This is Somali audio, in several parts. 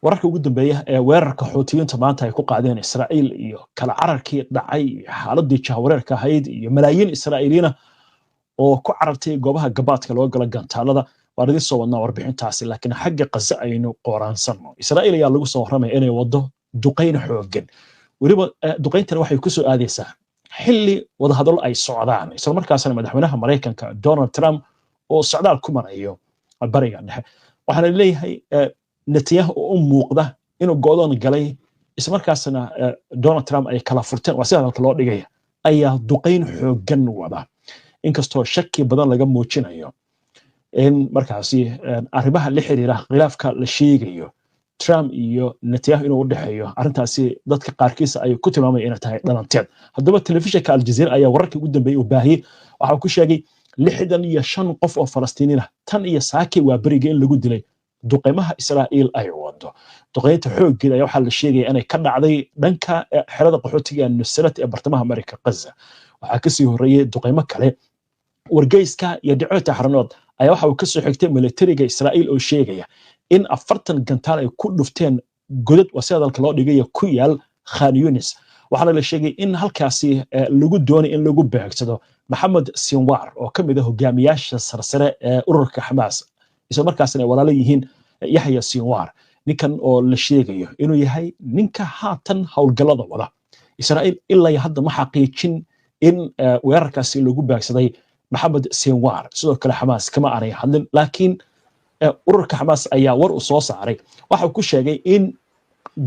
wararka ugu dambeeya ee weerarka Xuutiyiinta maanta ay ku qaadeen Israa'iil iyo kala cararkii dhacay xaaladii jahwareerka ahayd iyo malaayiin Israa'iiliina oo ku carartay goobaha gabaadka loo gala gantaalada waan idin soo wadnaa warbixintaasi laakiin xagga Gaza aynu qoraansanno Israa'iil ayaa lagu soo warramay inay wado duqeyn xooggan waliba duqeyntan waxay ku soo aadaysaa xilli wadahadal ay socdaan isla markaasna madaxweynaha Mareykanka Donald Trump oo socdaal ku marayo bariga dhexe waxaana leeyahay Netanyahu oo muuqda inuu go'doon galay isla markaasna Donald Trump ay kala furteen waa sida loo dhigay ayaa duqeyn xooggan wada inkastoo shaki badan laga muujinayo in markaasi arrimaha la xiriira khilaafka la sheegayo Trump iyo Netanyahu inuu u dhaxeeyo arintaasi dadka qaarkiis ay ku tilmaamayeen inay tahay dhalanteed haddaba telefishinka Al Jazeera ayaa wararkii ugu dambeeyay u baahiyay waxa uu ku sheegay 65 qof oo Falastiiniin ah tan iyo saaki waa bariga in lagu dilay duqeymaha Israa'iil ay wado duqeynta xooggeeda ayaa waxa la sheegay inay ka dhacday dhanka xerada qaxootiga Nusrat ee bartamaha Amerika Gaza waxa ka sii horeeyay duqeymo kale wargeyska iyo dhacdo xaranood ayaa waxa uu ka soo xigtay militariga Israa'iil oo sheegaya in 40 gantaal ay ku dhufteen godad wasaadalka loo dhigay ku yaal Khan Yunis waxaana la sheegay in halkaasi lagu doonay in lagu beegsado Maxamed Sinwar oo kamid ah hogaamiyaasha sarsare ee ururka Hamas isla markaasna ay walaalo yihiin Yahya Sinwar ninkan oo la sheegayo inuu yahay ninka haatan howlgalada wada Israa'iil ilaa hadda ma xaqiijin in weerarkaasi lagu beegsaday Maxamed Sinwar sidoo kale Hamas kama aanay hadlin laakiin ururka Hamas ayaa war u soo saaray waxa uu ku sheegay in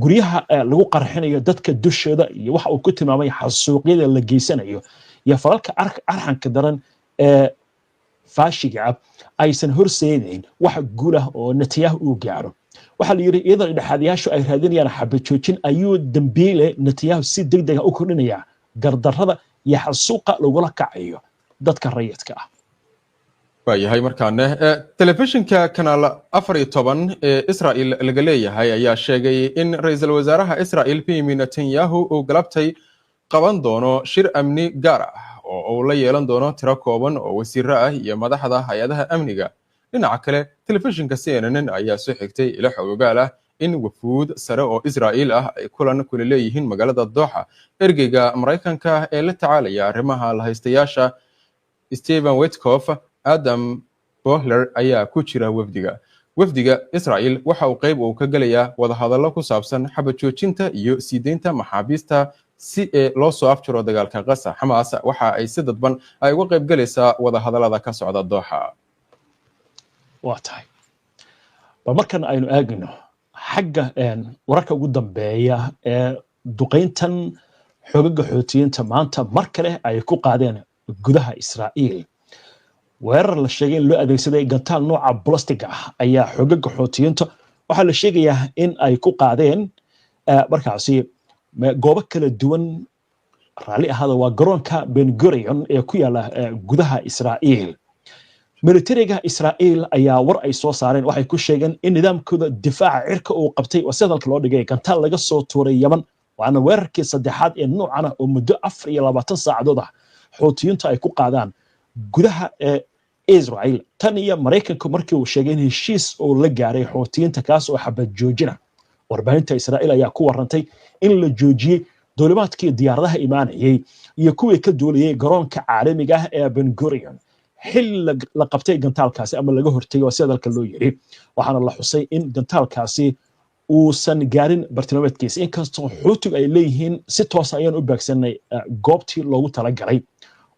guryaha lagu qarxinayo dadka dushooda iyo waxa uu ku tilmaamay xasuuqyada la geysanayo iyo falalka arxanka daran ee faashiga aysan horseedeen wax guul ah oo Netanyahu uu gaaro waxa la yiri iyadoo dhexaadiyaashu ay raadinayaan xabad joojin ayuu dambiile Netanyahu si degdeg ah u kordhinaya gardarrada iyo xasuuqa lagula kacayo dadka rayidka ah waayahay markaana telefishinka kanaal 14 ee Israa'iil laga leeyahay ayaa sheegay in ra'iisul wasaaraha Israa'iil Benjamin Netanyahu uu galabtay qaban doono shir amni gaar ah oo uu la yeelan doono tiro kooban oo wasiiro ah iyo madaxda hay'adaha amniga dhinaca kale telefishinka CNN ayaa soo xigtay ila xogaal ah in wafuud sare oo Israa'iil ah ay kulan kula leeyihiin magaalada Doha ergeyga Mareykanka ee la tacaalaya arrimaha la haystayaasha Stephen Witkoff Adam Bohler ayaa ku jira wafdiga Israa'iil waxa uu qayb ka galayaa wada hadallo ku saabsan xabad joojinta iyo siideynta maxaabiista si loo soo afjaro dagaalka Gaza Hamas waxa ay si dadban ay uga qayb galaysaa wada hadallada ka socda Doha waa tahay markan aynu eegno xagga wararka ugu dambeeya ee duqeyntan xogaga Xuutiyiinta maanta mar kale ay ku qaadeen gudaha Israa'iil weerar la sheegay in loo adeegsaday gantaal nooca balastiga ah ayaa xogaga Xuutiyiinta waxa la sheegayaa in ay ku qaadeen markaasi goobo kala duwan rally ahada waa garoonka Ben Gurion ee ku yaala gudaha Israa'iil militariga Israa'iil ayaa war ay soo saareen waxay ku sheegeen in nidaamkooda difaaca cirka uu qabtay wasaadalka loo dhigay gantaal laga soo tuuray Yemen waana weerarkii saddexaad ee noocan ah oo muddo 24 saacadood ah Xuutiyiinta ay ku qaadaan gudaha Israa'iil tan iyo Mareykanka markii uu sheegay in heshiis oo la gaaray Xuutiyiinta kaas oo xabad joojina warbaahinta Israa'iil ayaa ku warantay in la joojiyay duulimaadkii diyaaradaha imaanayay iyo kuwii ka duuliyay garoonka caalamiga ah ee Ben Gurion xil la qabtay gantaalkaasi ama laga hortagay wasaadalka loo yiri waxaana la xusay in gantaalkaasi uusan gaarin bartilmaameedkiisa inkastoo Xuutigu ay leeyihiin si toos ayaan u baagsanay goobtii loogu talagalay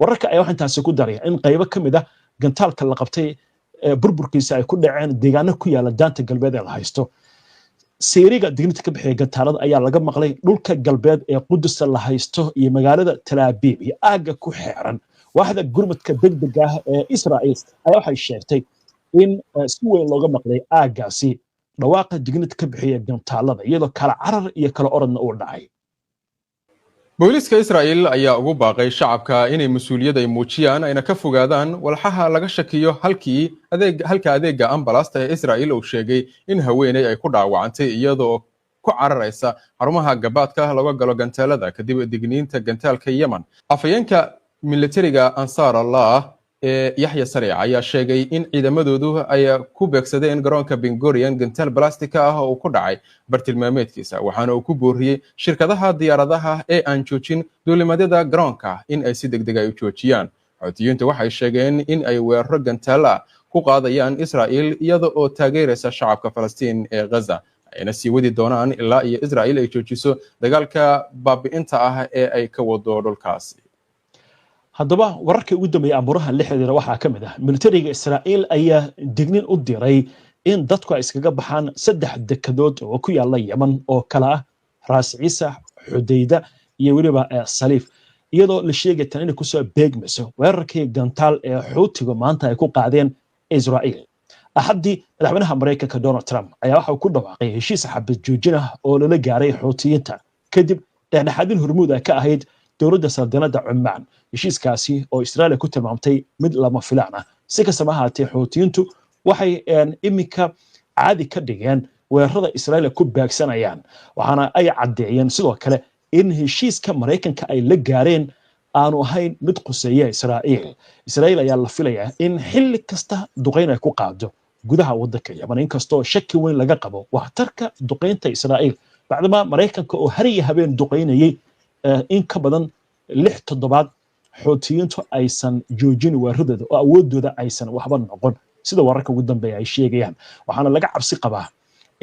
wararka ayaa intaasi ku daray in qaybo kamid ah gantaalka la qabtay burburkiisa ay ku dhaceen deegaano ku yaala daanta galbeed ee la haysto seeriga digniinta ka bixiyay gantaalada ayaa laga maqlay dhulka galbeed ee Qudus la haysto iyo magaalada Tel Aviv iyo aaga ku xeeran waaxda gurmadka degdega ah ee Israa'iil ayaa waxay sheegtay in si weyn looga maqlay aagaasi dhawaaqa digniinta ka bixiyay gantaalada iyadoo kala carar iyo kala orodna uu dhacay booliska Israa'iil ayaa ugu baaqay shacabka inay mas'uuliyad ay muujiyaan ayna ka fogaadaan walxaha laga shakiyo halka adeega ambalaasta ee Israa'iil uu sheegay in haweeney ay ku dhaawacantay iyadoo ku cararaysa xarumaha gabaadka laga galo gantaalada kadib digniinta gantaalka Yemen afayeenka militariga Ansar Allah Yaxya Sariic ayaa sheegay in ciidamadoodu ay ku beegsadeen garoonka Ben Gurion gantaal balaastika ah oo ku dhacay bartilmaameedkiisa waxaana uu ku booriyay shirkadaha diyaaradaha ee aan joojin duulimadyada garoonka in ay si degdeg ah u joojiyaan. Xuutiyiintu waxay sheegeen in ay weeraro gantaal ah ku qaadayaan Israa'iil iyada oo taageeraysa shacabka Falastiin ee Gaza ayna sii wadi doonaan ilaa iyo Israa'iil ay joojiso dagaalka baabi'inta ah ee ay ka wado dhulkaasi. haddaba wararkii ugu dambeeyay amuraha la xiriira waxaa ka mid ah militariga Israa'iil ayaa dignin u diray in dadku ay iskaga baxaan 3 dekedood oo ku yaala Yemen oo kala ah Raas Ciisa, Xudayda iyo waliba Saliif iyadoo la sheegay tan inay ku soo beegmayso weerarkii gantaal ee Xuutiga maanta ay ku qaadeen Israa'iil. Axadii madaxweynaha Mareykanka Donald Trump ayaa waxa uu ku dhawaaqay heshiis xabad joojin ah oo lala gaaray Xuutiyiinta kadib dhexdhexaadin Hormuud ka ahayd dowladda Saldanada Cumaan. heshiiskaasi oo Israa'iil ku tilmaamtay mid lama filaan ah. Si kastaba ha ahaatee Xuutiyiintu waxay imika caadi ka dhigeen weerarada Israa'iil ku baagsanayaan waxaana ay cadeeyeen sidoo kale in heshiiska Mareykanka ay la gaareen aanu ahayn mid quseeya Israa'iil. Israa'iil ayaa la filayaa in xilli kasta duqeyn ay ku qaado gudaha waddanka Yemen inkastoo shaki weyn laga qabo waxtarka duqeynta Israa'iil bacdama Mareykanka oo har iyo habeen duqeynayay in ka badan 6 toddobaad Xuutiyiintu aysan joojin weeraradooda oo awoodooda aysan waxba noqon sida wararka ugu dambeeya ay sheegayaan waxaana laga cabsi qabaa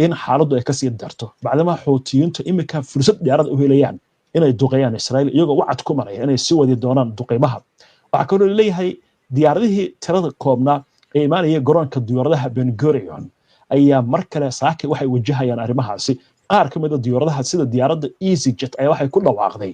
in xaaladdu ay ka sii darto bacdama Xuutiyiintu imika fursad dheeraad u helayaan inay duqeeyaan Israa'iil iyagoo wacad ku maraya inay sii wadi doonaan duqeymaha. waxa kaloo leeyahay diyaaradihii tirada koobnaa ee imaanaya garoonka diyaaradaha Ben Gurion ayaa mar kale saakay waxay wajahayaan arrimahaasi. qaar ka mid ah diyaaradaha sida diyaaradda EasyJet ayaa waxay ku dhawaaqday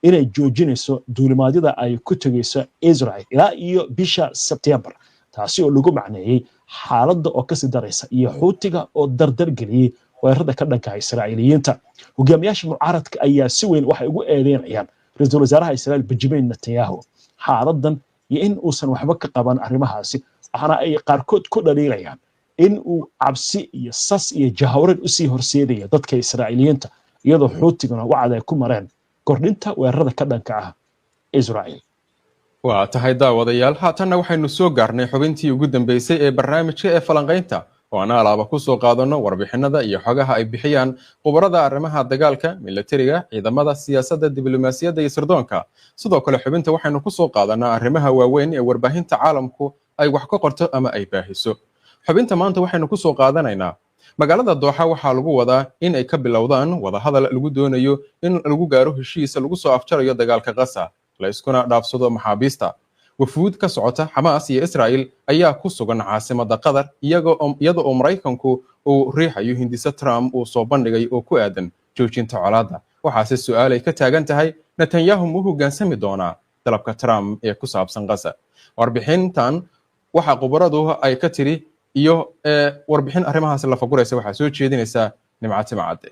inay joojinayso duulimaadyada ay ku tagayso Israel ilaa iyo bisha September taasi oo lagu macneeyay xaaladda oo ka sii daraysa iyo Xuutiga oo dardar geliyay weerarada ka dhanka ah Israa'iiliyiinta. hogaamiyaasha mucaaradka ayaa si weyn waxay ugu eedeynayaan ra'iisul wasaaraha Israa'iil Benjamin Netanyahu xaaladdan iyo in uusan waxba ka qaban arrimahaasi waxaana ay qaarkood ku dhaliilayaan in uu cabsi iyo sas iyo jahwareer u sii horseedaya dadka Israa'iiliyiinta iyadoo Xuutiguna wacad ay ku mareen kordhinta weerarada ka dhanka ah Israa'iil. waa tahay daawadayaal haatanna waxaynu soo gaarnay xubintii ugu dambeysay ee barnaamijka ee falanqaynta oo aan alaaba ku soo qaadano warbixinada iyo xogaha ay bixiyaan khubarada arrimaha dagaalka militariga ciidamada siyaasadda diblomaasiyadda iyo sirdoonka. sidoo kale xubinta waxaynu ku soo qaadanaa arrimaha waaweyn ee warbaahinta caalamku ay wax ka qorto ama ay baahiso. xubinta maanta waxaynu ku soo qaadanaynaa magaalada Dooxa waxaa lagu wadaa in ay ka bilowdaan wadahadal lagu doonayo in lagu gaaro heshiis lagu soo afjarayo dagaalka Gaza la iskuna dhaafsado maxaabiista. wafuud ka socota Xamaas iyo Israa'iil ayaa ku sugan caasimadda Qatar iyada oo Mareykanku uu riixayo hindisa Trump uu soo bandhigay oo ku aadan joojinta colaadda. waxaase su'aal ay ka taagan tahay Netanyahu ma hoggaansami doonaa dalabka Trump ee ku saabsan Gaza. warbixintan waxa khubaradu ay ka tiri iyo warbixin arrimahaas la faguraysa waxa soo jeedinaysa Nimcad Macade.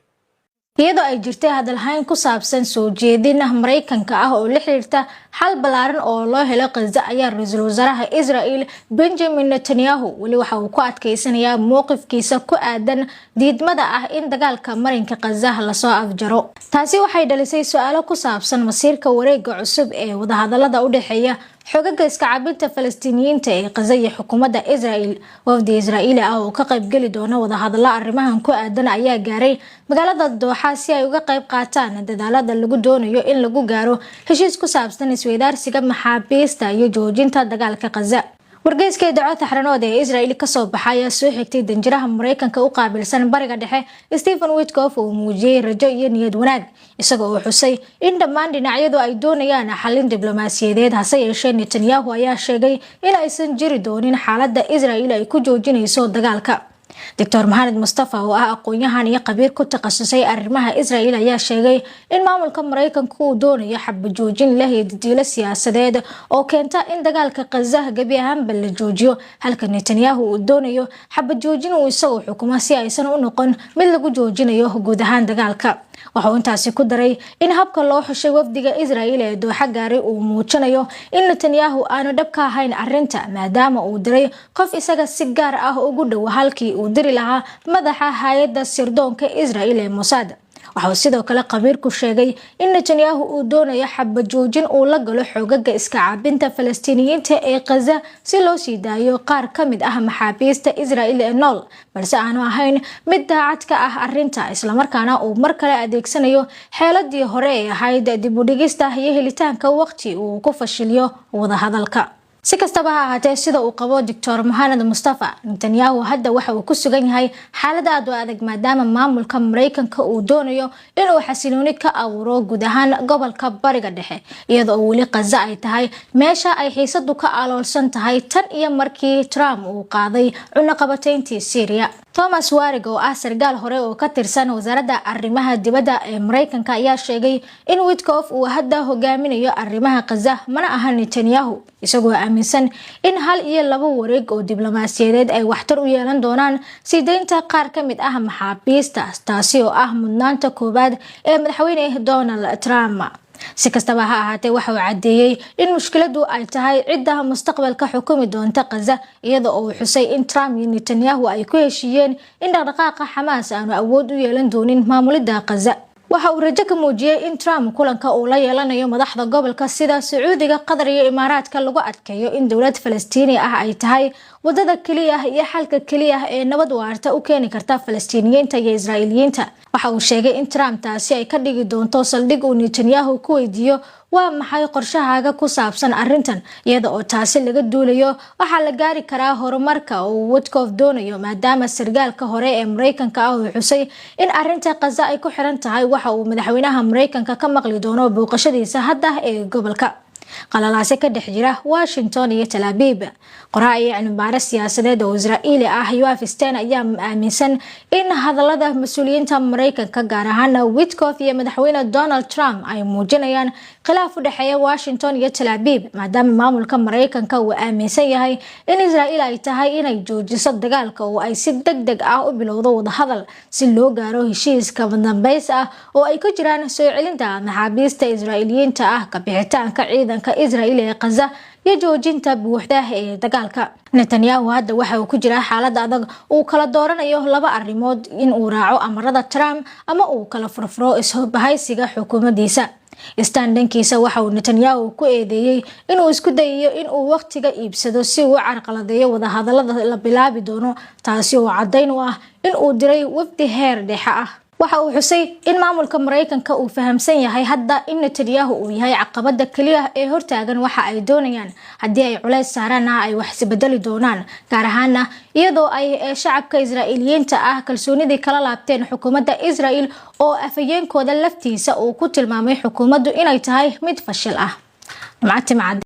iyadoo ay jirtay hadalhayn ku saabsan soo jeedinah Mareykanka ah oo la xiriirta xal balaaran oo loo helo Gaza ayaa ra'iisul wasaaraha Israa'iil Benjamin Netanyahu wali waxa uu ku adkeysanayaa mowqifkiisa ku aadan diidmada ah in dagaalka marinka Gaza la soo afjaro. taasi waxay dhalisay su'aalo ku saabsan masiirka wareegga cusub ee wadahadalada u dhaxeeya xogaga iska cabinta Falastiiniyiinta ee Gaza iyo xukuumadda Israa'iil. wafdi Israa'iili ah oo ka qayb gali doona wadahadalada arrimahan ku aadan ayaa gaaray magaalada Dooxa si ay uga qayb qaataan dadaalada lagu doonayo in lagu gaaro heshiis ku saabsan isweydaarsiga maxaabiista iyo joojinta dagaalka Gaza. wargeyska dacwada xaranood ee Israa'iil ka soo baxay soo xigtay danjiraha Mareykanka u qaabilsan bariga dhexe Stephen Witkoff oo muujiyay rajo iyo niyad wanaag isagoo uu xusay in dhammaan dhinacyadu ay doonayaan xalin diblomaasiyadeed. hase yeeshee Netanyahu ayaa sheegay in aysan jiri doonin xaaladda Israa'iil ay ku joojinayso dagaalka. Dr. Mohamed Mustafa oo ah aqoon-yahan iyo qabiir ku takhasusay arrimaha Israa'iil ayaa sheegay in maamulka Mareykanka uu doonayo xabad joojin leh diilo siyaasadeed oo keenta in dagaalka Gaza gabi ahaanba la joojiyo halka Netanyahu uu doonayo xabad joojin uu isagu xukumo si aysan u noqon mid lagu joojinayo guud ahaan dagaalka. waxa uu intaasi ku daray in habka loo xushay wafdiga Israa'iil ee Dooxa gaaray uu muujinayo in Netanyahu aanu dhab ka ahayn arrinta maadaama uu diray qof isaga si gaar ah ugu dhow halkii uu diri lahaa madaxa hay'adda sirdoonka Israa'iil ee Mossad. waxa sidoo kale qabiirku sheegay in Netanyahu uu doonayo xabad joojin uu la galo xoogagga iska caabinta Falastiiniyiinta ee Gaza si loo sii daayo qaar ka mid ah maxaabiista Israa'iil ee nool balse aanu ahayn mid daacad ka ah arrinta isla markaana uu mar kale adeegsanayo xeeladii hore ee ahayd dib u dhigista iyo helitaanka waqti uu ku fashiliyo wada hadalka. si kastaba ha ahaatee sida uu qabo Dr. Mohamed Mustafa, Netanyahu hadda waxa uu ku sugan yahay xaalad aad u adag maadaama maamulka Mareykanka uu doonayo inuu xasilooni ka abuuro guud ahaan gobolka Bariga Dhexe iyadoo weli Gaza ay tahay meesha ay xiisadu ka aloolsan tahay tan iyo markii Trump uu qaaday cunaqabatayntii Syria. Thomas Warrig oo ah sargaal hore oo ka tirsan wasaaradda arrimaha dibadda ee Mareykanka ayaa sheegay in Witkoff uu hadda hogaaminayo arrimaha Gaza mana aha Netanyahu isagoo aaminsan in hal iyo laba wareeg oo diblomaasiyadeed ay waxtar u yeelan doonaan sii deynta qaar ka mid ah maxaabiista taasi oo ah mudnaanta koowaad ee madaxweyne Donald Trump. si kastaba ha ahaatee waxa uu cadeeyay in mushkiladu ay tahay cidda mustaqbalka xukumi doonta Gaza iyada oo xusay in Trump iyo Netanyahu ay ku heshiiyeen in dhaqdhaqaaqa Xamaas aanu awood u yeelan doonin maamulida Gaza. waxa uu rajo ka muujiyay in Trump kulanka uu la yeelanayo madaxda gobolka sida Sacuudiga, Qatar iyo Imaaraadka lagu adkeeyo in dawlad Falastiini ah ay tahay wadada kaliya iyo xalka kaliya ee nabad waarta u keeni karta Falastiiniyiinta iyo Israa'iiliyiinta. waxa uu sheegay in Trump taasi ay ka dhigi doonto saldhig uu Netanyahu ku weydiiyo waa maxay qorshahaaga ku saabsan arrintan iyada oo taasi laga duulayo waxa la gaari karaa horumarka uu Witkoff doonayo maadaama sargaalka hore ee Mareykanka ah uu xusay in arrinta Gaza ay ku xiran tahay waxa uu madaxweynaha Mareykanka ka maqli doono booqashadiisa hadda ee gobolka. qalalaase ka dhex jira Washington iyo Tel Aviv. qoraa iyo cilmi-baaris siyaasadeed oo Israa'iili ah Yoav Stein ayaa aaminsan in hadallada mas'uuliyiinta Mareykanka gaar ahaan Witkoff iyo madaxweyne Donald Trump ay muujinayaan khilaaf u dhexeeya Washington iyo Tel Aviv maadaama maamulka Mareykanka uu aaminsan yahay in Israa'iil ay tahay inay joojiso dagaalka oo ay si degdeg ah u bilowdo wada hadal si loo gaaro heshiiska dambeys ah oo ay ku jiraan soo celinta maxaabiista Israa'iiliyiinta ah ka bixitaanka ciidanka Israa'iil ee Gaza iyo joojinta buuxda ee dagaalka. Netanyahu hadda waxa uu ku jira xaalad adag uu kala dooranayo laba arrimood in uu raaco amarada Trump ama uu kala furfuro isbahaysiga xukuumaddiisa. istaandankiisa waxa uu Netanyahu ku eedeeyay inuu isku dayayo in uu waqtiga iibsado si uu carqaladeeyo wada hadallada la bilaabi doono taasi oo cadeyn u ah in uu diray wafdi heer dhexe ah. waxa uu xusay in maamulka Mareykanka uu fahamsan yahay hadda in Netanyahu uu yahay caqabada kaliya ee hortaagan waxa ay doonayaan haddii ay culays saaraan ay wax isbedeli doonaan gaar ahaan iyadoo ay shacabka Israa'iiliyiinta ah kalsoonidii kala laabteen xukuumadda Israa'iil oo afayeenkooda laftiisa uu ku tilmaamay xukuumaddu inay tahay mid fashil ah.